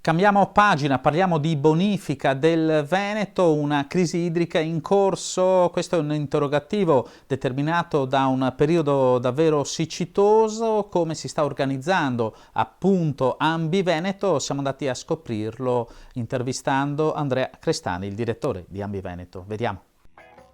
Cambiamo pagina, parliamo di bonifica del Veneto, una crisi idrica in corso. Questo è un interrogativo determinato da un periodo davvero siccitoso. Come si sta organizzando appunto Ambi Veneto? Siamo andati a scoprirlo intervistando Andrea Crestani, il direttore di Ambi Veneto. Vediamo.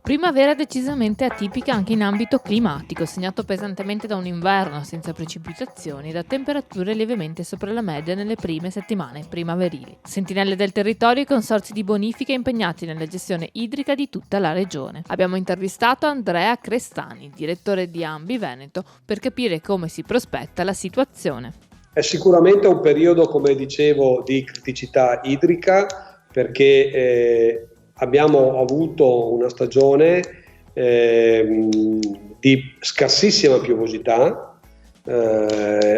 Primavera decisamente atipica anche in ambito climatico, segnato pesantemente da un inverno senza precipitazioni e da temperature lievemente sopra la media nelle prime settimane primaverili. Sentinelle del territorio e consorzi di bonifica impegnati nella gestione idrica di tutta la regione. Abbiamo intervistato Andrea Crestani, direttore di Ambi Veneto, per capire come si prospetta la situazione. È sicuramente un periodo, come dicevo, di criticità idrica perché abbiamo avuto una stagione di scarsissima piovosità,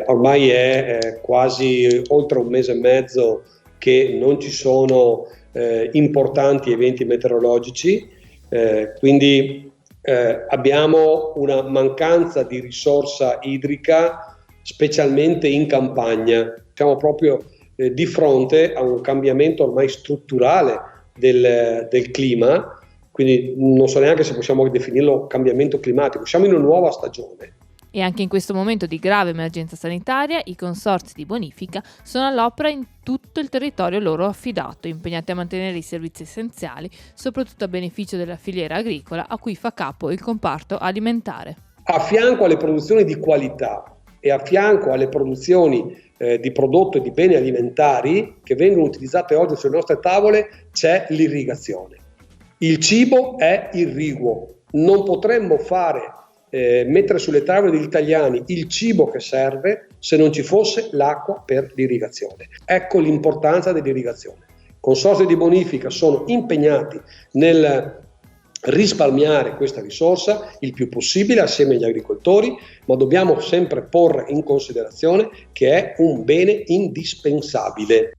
ormai è quasi oltre un mese e mezzo che non ci sono importanti eventi meteorologici, quindi abbiamo una mancanza di risorsa idrica, specialmente in campagna. Siamo proprio di fronte a un cambiamento ormai strutturale del clima, quindi non so neanche se possiamo definirlo cambiamento climatico. Siamo in una nuova stagione. E anche in questo momento di grave emergenza sanitaria, i consorzi di bonifica sono all'opera in tutto il territorio loro affidato, impegnati a mantenere i servizi essenziali, soprattutto a beneficio della filiera agricola a cui fa capo il comparto alimentare. A fianco alle produzioni di qualità e a fianco alle produzioni di prodotto e di beni alimentari che vengono utilizzate oggi sulle nostre tavole c'è l'irrigazione. Il cibo è irriguo, non potremmo mettere sulle tavole degli italiani il cibo che serve se non ci fosse l'acqua per l'irrigazione. Ecco l'importanza dell'irrigazione. I consorzi di bonifica sono impegnati nel risparmiare questa risorsa il più possibile assieme agli agricoltori, ma dobbiamo sempre porre in considerazione che è un bene indispensabile.